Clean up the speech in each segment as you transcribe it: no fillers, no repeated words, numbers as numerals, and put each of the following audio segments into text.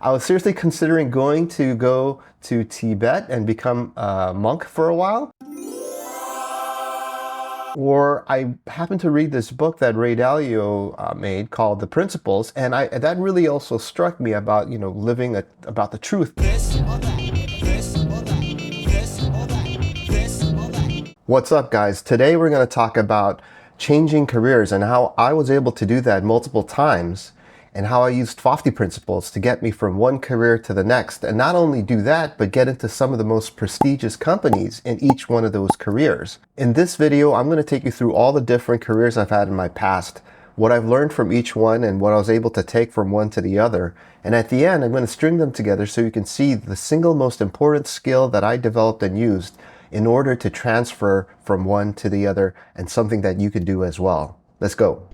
I was seriously considering go to Tibet and become a monk for a while. Or I happened to read this book that Ray Dalio made called The Principles, and that really also struck me about, living about the truth. What's up, guys? Today we're going to talk about changing careers and how I was able to do that multiple times, and how I used 50 principles to get me from one career to the next. And not only do that, but get into some of the most prestigious companies in each one of those careers. In this video, I'm going to take you through all the different careers I've had in my past, what I've learned from each one, and what I was able to take from one to the other. And at the end, I'm going to string them together so you can see the single most important skill that I developed and used in order to transfer from one to the other, and something that you could do as well. Let's go.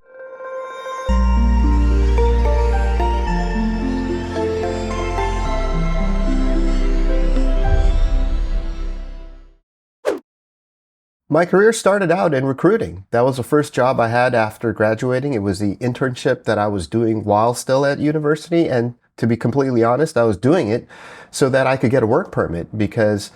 My career started out in recruiting. That was the first job I had after graduating. It was the internship that I was doing while still at university. And to be completely honest, I was doing it so that I could get a work permit, because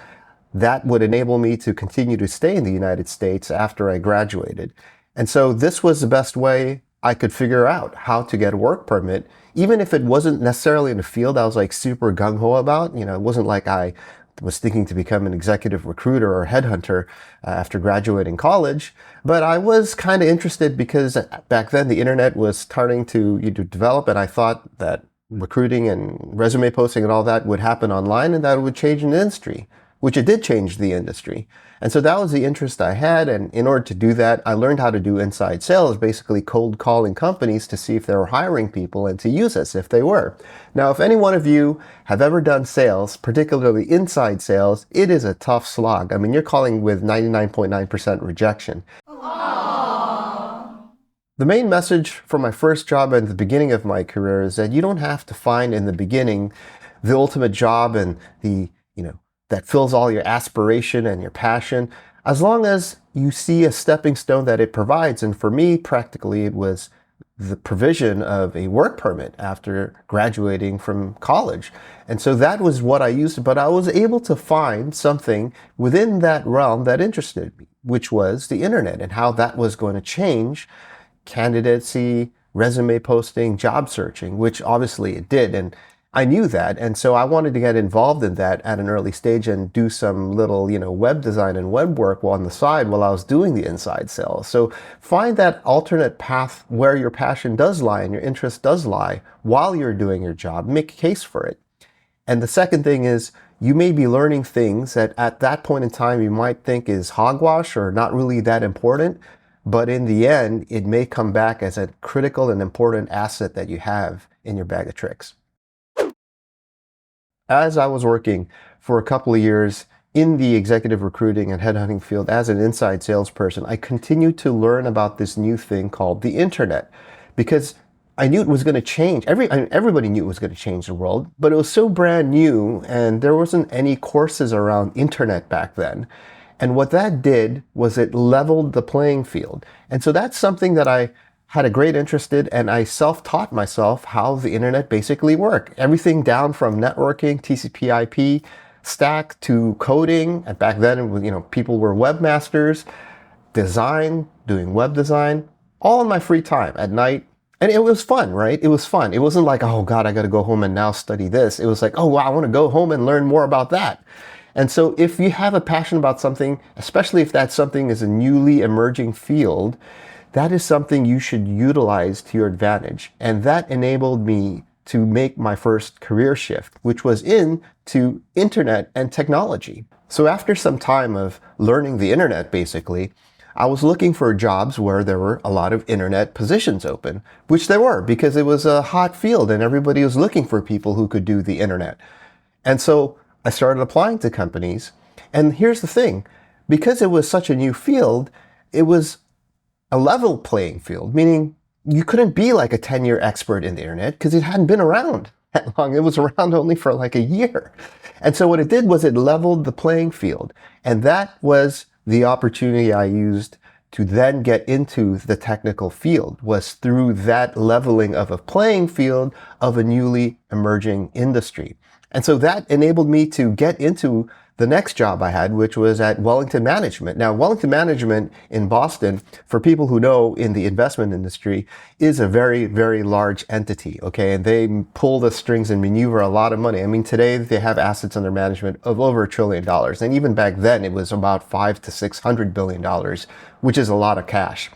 that would enable me to continue to stay in the United States after I graduated. And so this was the best way I could figure out how to get a work permit, even if it wasn't necessarily in the field I was like super gung-ho about. It wasn't like I was thinking to become an executive recruiter or headhunter after graduating college, but I was kind of interested because back then the internet was starting to develop, and I thought that recruiting and resume posting and all that would happen online, and that it would change the industry, which it did change the industry. And so that was the interest I had, and in order to do that, I learned how to do inside sales, basically cold calling companies to see if they were hiring people and to use us if they were. Now, if any one of you have ever done sales, particularly inside sales, it is a tough slog. I mean, you're calling with 99.9% rejection. Aww. The main message from my first job at the beginning of my career is that you don't have to find in the beginning the ultimate job and that fills all your aspiration and your passion, as long as you see a stepping stone that it provides. And for me, practically, it was the provision of a work permit after graduating from college. And so that was what I used, but I was able to find something within that realm that interested me, which was the internet and how that was going to change candidacy, resume posting, job searching, which obviously it did. And I knew that, and so I wanted to get involved in that at an early stage and do some little, web design and web work on the side while I was doing the inside sales. So find that alternate path where your passion does lie and your interest does lie while you're doing your job. Make a case for it. And the second thing is, you may be learning things that at that point in time you might think is hogwash or not really that important, but in the end, it may come back as a critical and important asset that you have in your bag of tricks. As I was working for a couple of years in the executive recruiting and headhunting field as an inside salesperson, I continued to learn about this new thing called the internet, because I knew it was going to change. Everybody knew it was going to change the world, but it was so brand new, and there wasn't any courses around internet back then. And what that did was it leveled the playing field. And so that's something that I had a great interest in, and I self-taught myself how the internet basically worked. Everything down from networking, TCP/IP stack, to coding. And back then, it was, people were webmasters, design, doing web design, all in my free time at night. And it was fun, right? It was fun. It wasn't like, oh God, I got to go home and now study this. It was like, oh wow, I want to go home and learn more about that. And so if you have a passion about something, especially if that something is a newly emerging field, that is something you should utilize to your advantage. And that enabled me to make my first career shift, which was into internet and technology. So after some time of learning the internet, basically, I was looking for jobs where there were a lot of internet positions open, which there were, because it was a hot field and everybody was looking for people who could do the internet. And so I started applying to companies. And here's the thing, because it was such a new field, it was a level playing field, meaning you couldn't be like a 10-year expert in the internet because it hadn't been around that long. It was around only for like a year. And so what it did was it leveled the playing field. And that was the opportunity I used to then get into the technical field was through that leveling of a playing field of a newly emerging industry. And so that enabled me to get into the next job I had, which was at Wellington Management. Now, Wellington Management in Boston, for people who know in the investment industry, is a very, very large entity, okay? And they pull the strings and maneuver a lot of money. I mean, today they have assets under management of over $1 trillion. And even back then, it was about $500 to $600 billion, which is a lot of cash.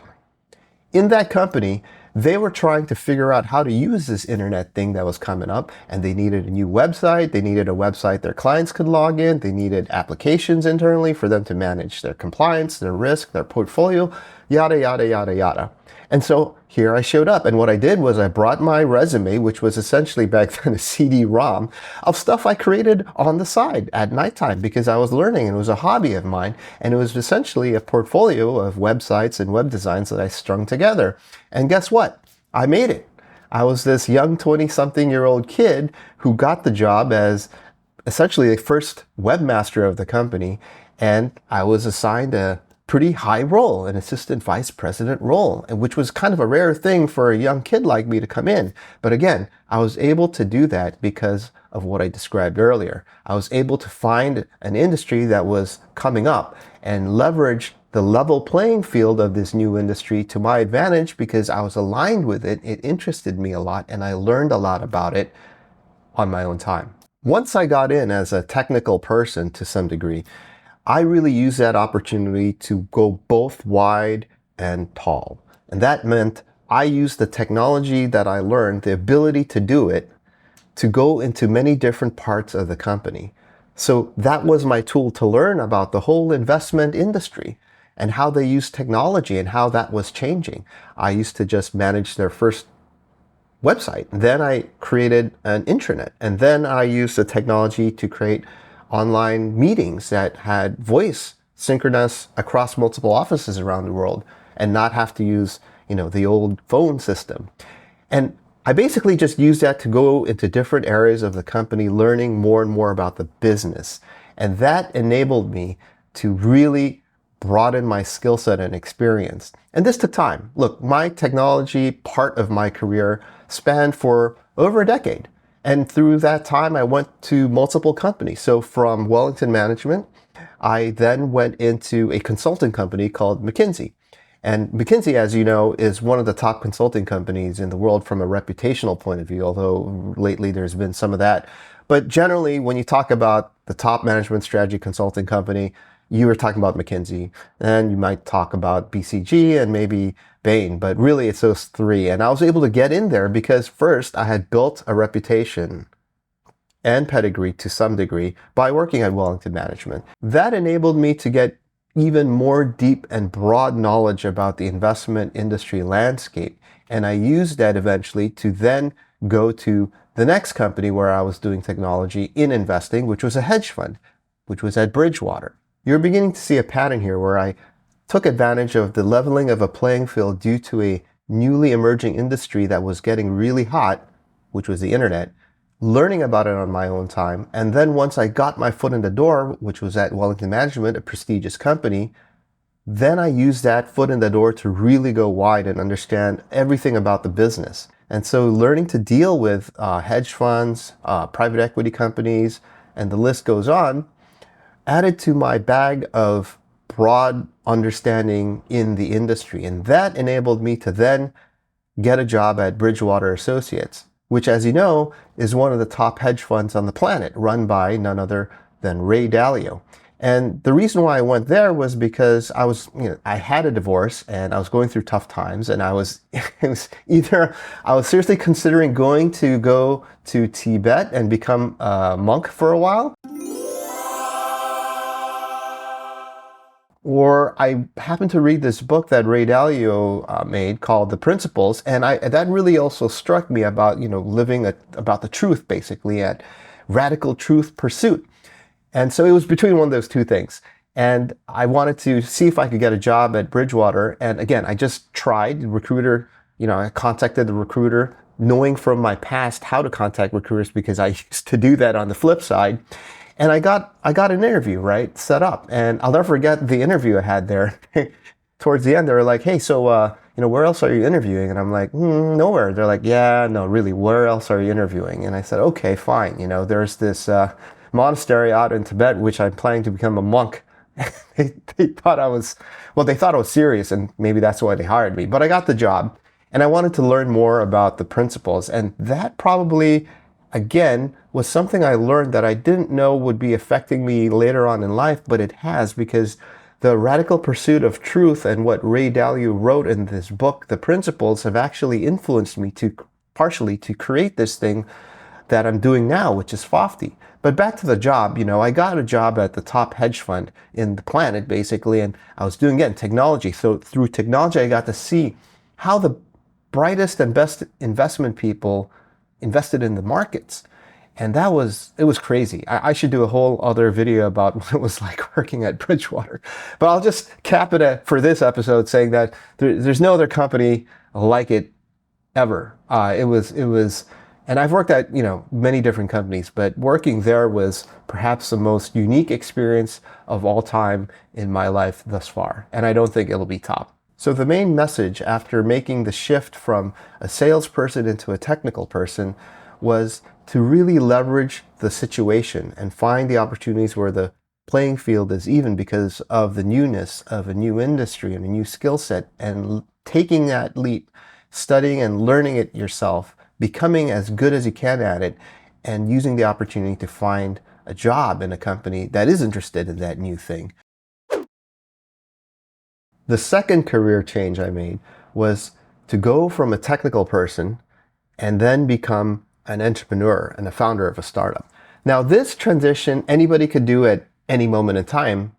In that company, they were trying to figure out how to use this internet thing that was coming up, and they needed a new website. They needed a website their clients could log in. They needed applications internally for them to manage their compliance, their risk, their portfolio, yada, yada, yada, yada. And so here I showed up, and what I did was I brought my resume, which was essentially back then a CD-ROM of stuff I created on the side at nighttime because I was learning and it was a hobby of mine, and it was essentially a portfolio of websites and web designs that I strung together. And guess what? I made it. I was this young 20-something-year-old kid who got the job as essentially the first webmaster of the company, and I was assigned a pretty high role, an assistant vice president role, which was kind of a rare thing for a young kid like me to come in. But again, I was able to do that because of what I described earlier. I was able to find an industry that was coming up and leverage the level playing field of this new industry to my advantage because I was aligned with it. It interested me a lot, and I learned a lot about it on my own time. Once I got in as a technical person to some degree, I really used that opportunity to go both wide and tall. And that meant I used the technology that I learned, the ability to do it, to go into many different parts of the company. So that was my tool to learn about the whole investment industry and how they use technology and how that was changing. I used to just manage their first website. Then I created an intranet. And then I used the technology to create online meetings that had voice synchronous across multiple offices around the world and not have to use, the old phone system. And I basically just used that to go into different areas of the company, learning more and more about the business. And that enabled me to really broaden my skill set and experience. And this took time. Look, my technology part of my career spanned for over a decade. And through that time, I went to multiple companies. So from Wellington Management, I then went into a consulting company called McKinsey. And McKinsey, as you know, is one of the top consulting companies in the world from a reputational point of view, although lately there's been some of that. But generally, when you talk about the top management strategy consulting company, you were talking about McKinsey. And you might talk about BCG and maybe Bain, but really it's those three. And I was able to get in there because first I had built a reputation and pedigree to some degree by working at Wellington Management. That enabled me to get even more deep and broad knowledge about the investment industry landscape. And I used that eventually to then go to the next company where I was doing technology in investing, which was a hedge fund, which was at Bridgewater. You're beginning to see a pattern here where I took advantage of the leveling of a playing field due to a newly emerging industry that was getting really hot, which was the internet, learning about it on my own time. And then once I got my foot in the door, which was at Wellington Management, a prestigious company, then I used that foot in the door to really go wide and understand everything about the business. And so learning to deal with hedge funds, private equity companies, and the list goes on, added to my bag of broad understanding in the industry. And that enabled me to then get a job at Bridgewater Associates, which, as you know, is one of the top hedge funds on the planet, run by none other than Ray Dalio. And the reason why I went there was because I had a divorce and I was going through tough times, and I was seriously considering going to Tibet and become a monk for a while, or I happened to read this book that Ray Dalio made called The Principles, and that really also struck me about living about the truth, basically, at radical truth pursuit. And so it was between one of those two things. And I wanted to see if I could get a job at Bridgewater. And again, I just tried. I contacted the recruiter, knowing from my past how to contact recruiters because I used to do that on the flip side. And I got an interview, right, set up. And I'll never forget the interview I had there. towards the end, they were like, hey, so, where else are you interviewing? And I'm like, nowhere. They're like, yeah, no, really, where else are you interviewing? And I said, okay, fine. There's this monastery out in Tibet, which I'm planning to become a monk. They thought I was, well, they thought I was serious, and maybe that's why they hired me. But I got the job, and I wanted to learn more about the principles. And that probably, again, was something I learned that I didn't know would be affecting me later on in life, but it has, because the radical pursuit of truth and what Ray Dalio wrote in this book, The Principles, have actually influenced me to partially to create this thing that I'm doing now, which is Fofty. But back to the job, I got a job at the top hedge fund in the planet, basically, and I was doing, again, technology. So through technology, I got to see how the brightest and best investment people invested in the markets. And it was crazy. I should do a whole other video about what it was like working at Bridgewater. But I'll just cap it for this episode saying that there's no other company like it ever. It was, and I've worked at, many different companies, but working there was perhaps the most unique experience of all time in my life thus far. And I don't think it'll be topped. So the main message after making the shift from a salesperson into a technical person was to really leverage the situation and find the opportunities where the playing field is even because of the newness of a new industry and a new skill set, and taking that leap, studying and learning it yourself, becoming as good as you can at it, and using the opportunity to find a job in a company that is interested in that new thing. The second career change I made was to go from a technical person and then become an entrepreneur and a founder of a startup. Now, this transition, anybody could do at any moment in time,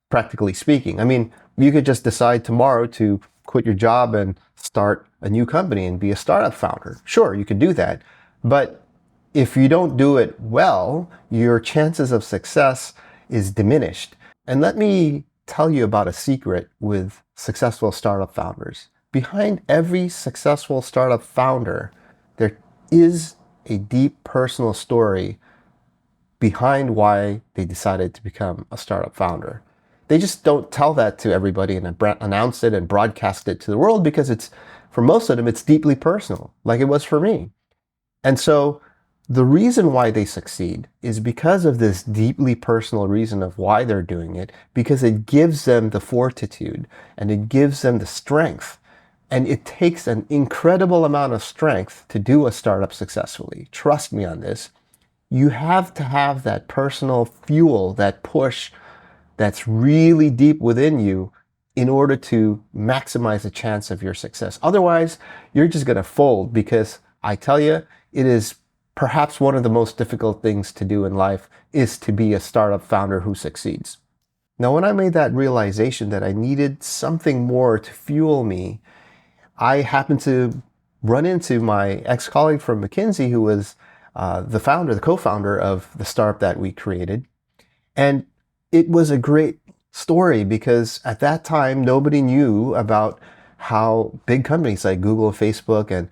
practically speaking. I mean, you could just decide tomorrow to quit your job and start a new company and be a startup founder. Sure, you could do that. But if you don't do it well, your chances of success is diminished. And let me tell you about a secret with successful startup founders. Behind every successful startup founder, there is a deep personal story behind why they decided to become a startup founder. They just don't tell that to everybody and announce it and broadcast it to the world, because for most of them, it's deeply personal, like it was for me. And so the reason why they succeed is because of this deeply personal reason of why they're doing it, because it gives them the fortitude and it gives them the strength. And it takes an incredible amount of strength to do a startup successfully. Trust me on this. You have to have that personal fuel, that push that's really deep within you in order to maximize the chance of your success. Otherwise, you're just going to fold, because I tell you, it is perhaps one of the most difficult things to do in life is to be a startup founder who succeeds. Now, when I made that realization that I needed something more to fuel me, I happened to run into my ex-colleague from McKinsey, who was the co-founder of the startup that we created. And it was a great story, because at that time, nobody knew about how big companies like Google, Facebook, and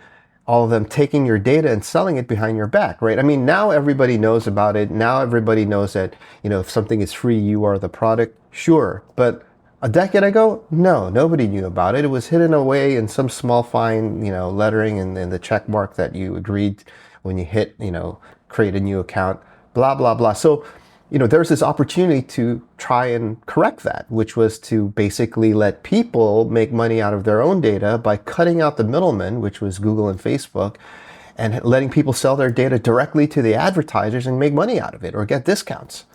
all of them taking your data and selling it behind your back, right? I mean, now everybody knows about it. Now everybody knows that, if something is free, you are the product. Sure. But a decade ago, no, nobody knew about it. It was hidden away in some small fine, lettering and the check mark that you agreed when you hit, create a new account, blah, blah, blah. So, there's this opportunity to try and correct that, which was to basically let people make money out of their own data by cutting out the middlemen, which was Google and Facebook, and letting people sell their data directly to the advertisers and make money out of it or get discounts.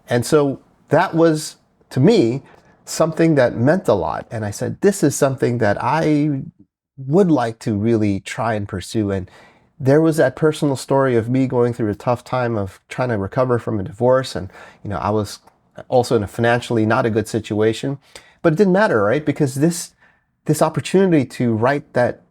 And so that was, to me, something that meant a lot. And I said, this is something that I would like to really try and pursue. And there was that personal story of me going through a tough time of trying to recover from a divorce. And, I was also in a financially not a good situation, but it didn't matter, right? Because this opportunity to right that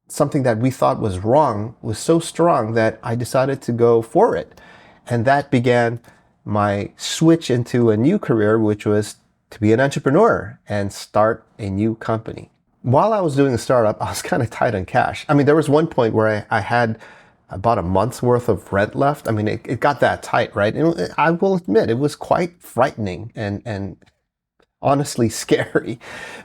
something that we thought was wrong was so strong that I decided to go for it. And that began my switch into a new career, which was to be an entrepreneur and start a new company. While I was doing the startup, I was kind of tight on cash. I mean, there was one point where I had about a month's worth of rent left. I mean, it got that tight, right? And I will admit, it was quite frightening and honestly scary.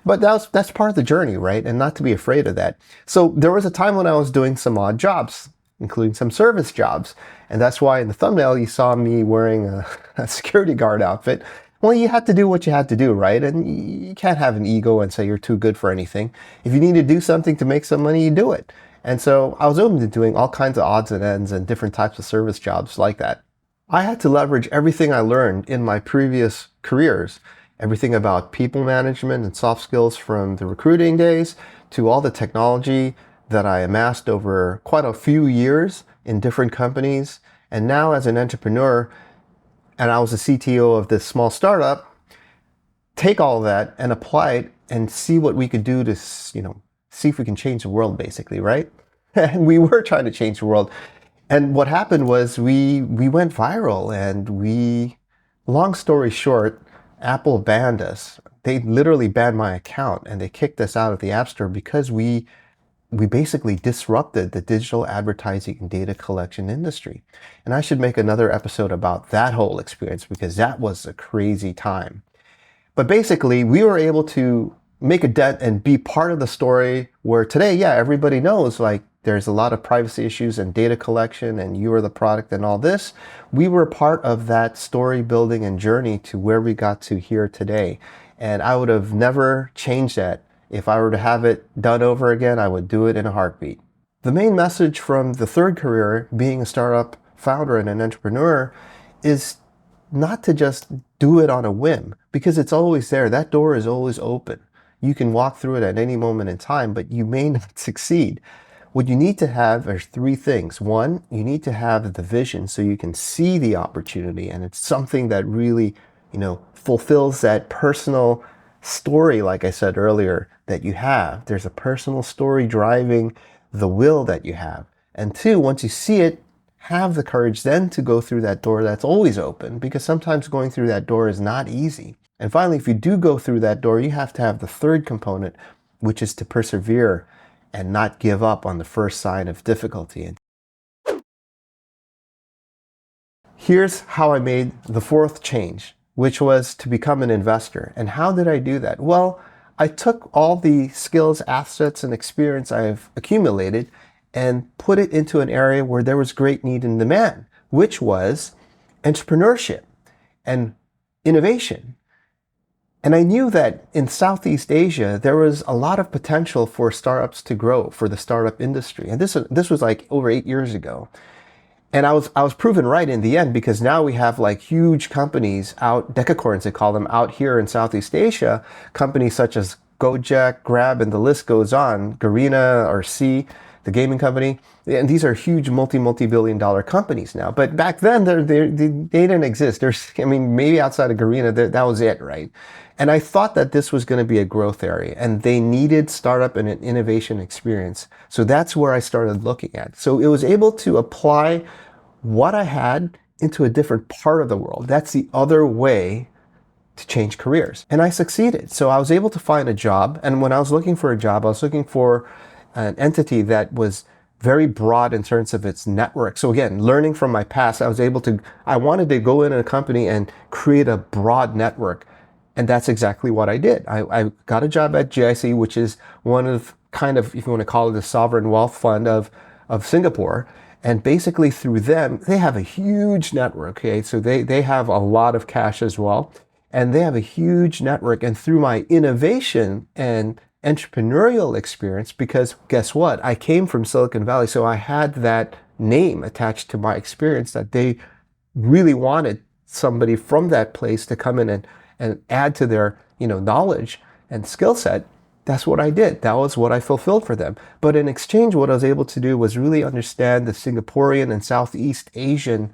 But that's part of the journey, right? And not to be afraid of that. So there was a time when I was doing some odd jobs, including some service jobs. And that's why in the thumbnail you saw me wearing a security guard outfit. Well, you had to do what you had to do, right? And you can't have an ego and say you're too good for anything. If you need to do something to make some money, you do it. And so I was open to doing all kinds of odds and ends and different types of service jobs like that. I had to leverage everything I learned in my previous careers, everything about people management and soft skills from the recruiting days to all the technology that I amassed over quite a few years in different companies. And now as an entrepreneur, and I was the CTO of this small startup, take all of that and apply it and see what we could do to, see if we can change the world, basically, right? And we were trying to change the world. And what happened was we went viral, and long story short, Apple banned us. They literally banned my account, and they kicked us out of the App Store because we basically disrupted the digital advertising and data collection industry. And I should make another episode about that whole experience because that was a crazy time. But basically, we were able to make a dent and be part of the story where today, yeah, everybody knows like there's a lot of privacy issues and data collection and you are the product and all this. We were part of that story building and journey to where we got to here today. And I would have never changed that. If I were to have it done over again, I would do it in a heartbeat. The main message from the third career, being a startup founder and an entrepreneur, is not to just do it on a whim, because it's always there. That door is always open. You can walk through it at any moment in time, but you may not succeed. What you need to have are three things. One, you need to have the vision so you can see the opportunity, and it's something that really, fulfills that personal story, like I said earlier, that you have. There's a personal story driving the will that you have. And two, once you see it, have the courage then to go through that door that's always open, because sometimes going through that door is not easy. And finally, if you do go through that door, you have to have the third component, which is to persevere and not give up on the first sign of difficulty. Here's how I made the fourth change, which was to become an investor. And how did I do that? Well, I took all the skills, assets, and experience I've accumulated and put it into an area where there was great need and demand, which was entrepreneurship and innovation. And I knew that in Southeast Asia, there was a lot of potential for startups to grow, for the startup industry. And this was like over 8 years ago. And I was proven right in the end, because now we have like huge companies out, decacorns they call them, out here in Southeast Asia, companies such as Gojek, Grab, and the list goes on, Garena or C, the gaming company. And these are huge multi-billion dollar companies now. But back then, they didn't exist. Maybe outside of Garena, that was it, right? And I thought that this was going to be a growth area, and they needed startup and an innovation experience. So that's where I started looking at. So it was able to apply what I had into a different part of the world. That's the other way to change careers. And I succeeded. So I was able to find a job. And when I was looking for a job, I was looking for an entity that was very broad in terms of its network. So again, learning from my past, I wanted to go in a company and create a broad network. And that's exactly what I did. I got a job at GIC, which is one of if you want to call it the sovereign wealth fund of Singapore. And basically through them, they have a huge network. Okay, so they have a lot of cash as well. And they have a huge network. And through my innovation and entrepreneurial experience, because guess what? I came from Silicon Valley, so I had that name attached to my experience that they really wanted somebody from that place to come in and add to their knowledge and skill set. That's what I did. That was what I fulfilled for them. But in exchange, what I was able to do was really understand the Singaporean and Southeast Asian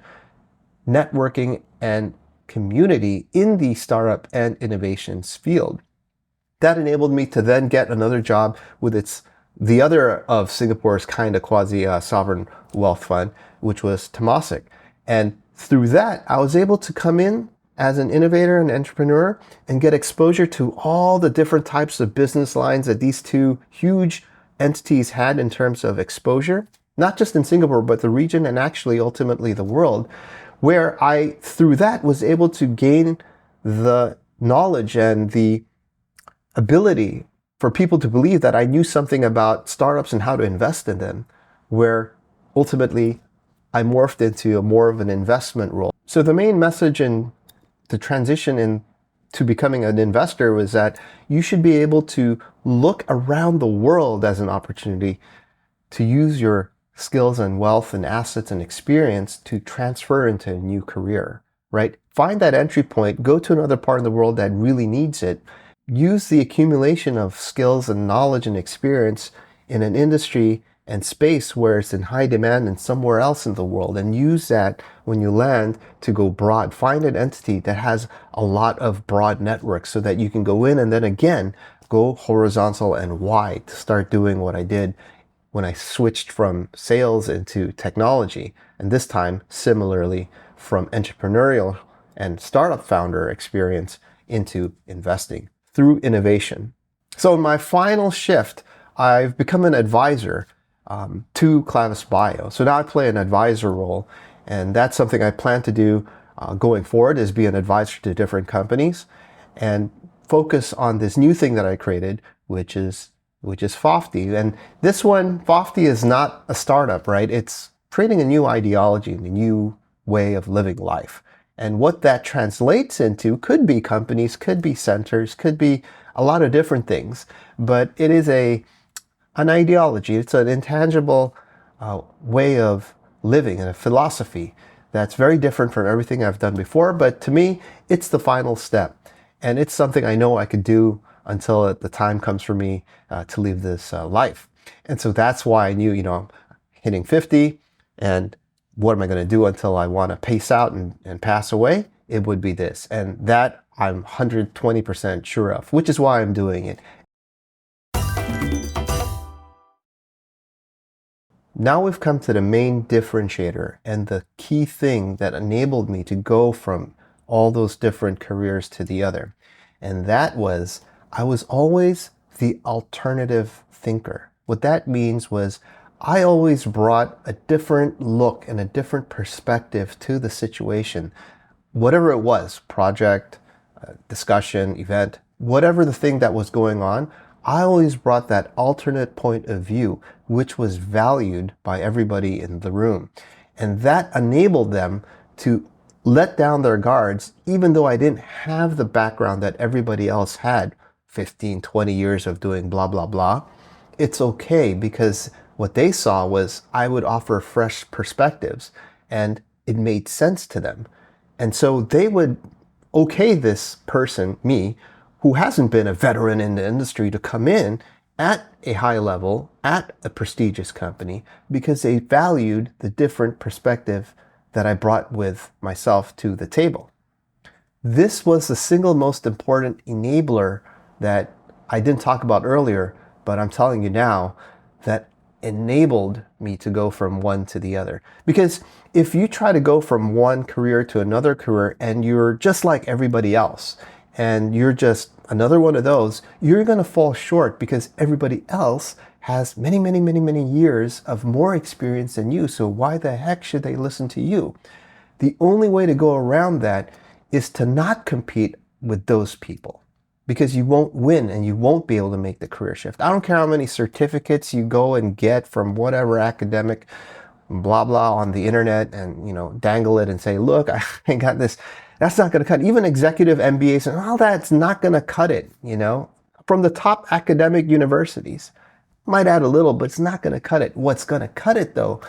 networking and community in the startup and innovations field. That enabled me to then get another job with the other of Singapore's kind of quasi-sovereign wealth fund, which was Temasek. And through that, I was able to come in as an innovator and entrepreneur and get exposure to all the different types of business lines that these two huge entities had in terms of exposure, not just in Singapore, but the region and actually ultimately the world, where I, through that, was able to gain the knowledge and the ability for people to believe that I knew something about startups and how to invest in them, where ultimately I morphed into more of an investment role. So the main message in the transition into becoming an investor was that you should be able to look around the world as an opportunity to use your skills and wealth and assets and experience to transfer into a new career, right? Find that entry point, go to another part of the world that really needs it. Use the accumulation of skills and knowledge and experience in an industry and space where it's in high demand and somewhere else in the world, and use that when you land to go broad. Find an entity that has a lot of broad networks so that you can go in and then again go horizontal and wide to start doing what I did when I switched from sales into technology, and this time similarly from entrepreneurial and startup founder experience into investing through innovation. So in my final shift, I've become an advisor to Clavis Bio. So now I play an advisor role, and that's something I plan to do going forward, is be an advisor to different companies and focus on this new thing that I created, which is Fofty. And this one, Fofty, is not a startup, right? It's creating a new ideology and a new way of living life. And what that translates into could be companies, could be centers, could be a lot of different things. But it is an ideology. It's an intangible way of living and a philosophy that's very different from everything I've done before. But to me, it's the final step. And it's something I know I could do until the time comes for me to leave this life. And so that's why I knew, I'm hitting 50, and what am I going to do until I want to pace out and pass away? It would be this. And that I'm 120% sure of, which is why I'm doing it. Now we've come to the main differentiator and the key thing that enabled me to go from all those different careers to the other. And that was, I was always the alternative thinker. What that means was I always brought a different look and a different perspective to the situation. Whatever it was, project, discussion, event, whatever the thing that was going on, I always brought that alternate point of view, which was valued by everybody in the room. And that enabled them to let down their guards, even though I didn't have the background that everybody else had, 15, 20 years of doing blah, blah, blah. It's okay, because what they saw was I would offer fresh perspectives and it made sense to them. And so they would okay this person, me, who hasn't been a veteran in the industry, to come in at a high level, at a prestigious company, because they valued the different perspective that I brought with myself to the table. This was the single most important enabler that I didn't talk about earlier, but I'm telling you now, that enabled me to go from one to the other. Because if you try to go from one career to another career and you're just like everybody else, and you're just another one of those, you're going to fall short, because everybody else has many, many, many, many years of more experience than you. So why the heck should they listen to you? The only way to go around that is to not compete with those people, because you won't win and you won't be able to make the career shift. I don't care how many certificates you go and get from whatever academic blah blah on the internet and dangle it and say, look, I got this. That's not going to cut it. Even executive MBAs and all that's not going to cut it, from the top academic universities. Might add a little, but it's not going to cut it. What's going to cut it, though,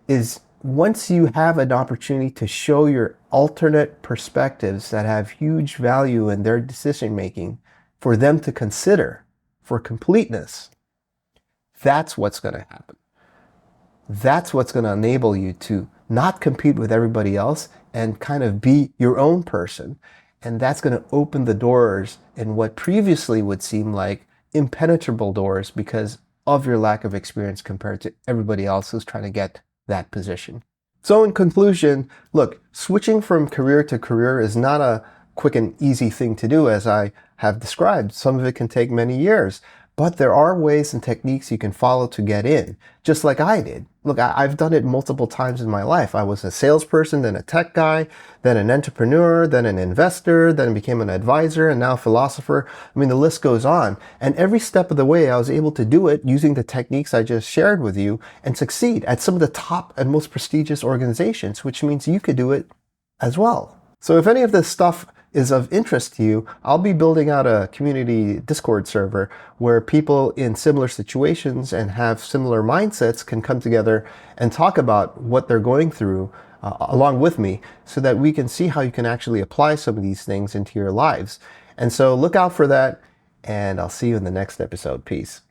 is once you have an opportunity to show your alternate perspectives that have huge value in their decision making for them to consider for completeness, that's what's going to happen. That's what's going to enable you to not compete with everybody else and kind of be your own person. And that's going to open the doors in what previously would seem like impenetrable doors because of your lack of experience compared to everybody else who's trying to get that position. So in conclusion, look, switching from career to career is not a quick and easy thing to do, as I have described. Some of it can take many years. But there are ways and techniques you can follow to get in, just like I did. Look, I've done it multiple times in my life. I was a salesperson, then a tech guy, then an entrepreneur, then an investor, then became an advisor, and now a philosopher. I mean, the list goes on. And every step of the way, I was able to do it using the techniques I just shared with you and succeed at some of the top and most prestigious organizations, which means you could do it as well. So if any of this stuff is of interest to you, I'll be building out a community Discord server where people in similar situations and have similar mindsets can come together and talk about what they're going through along with me, so that we can see how you can actually apply some of these things into your lives. And so look out for that, and I'll see you in the next episode. Peace.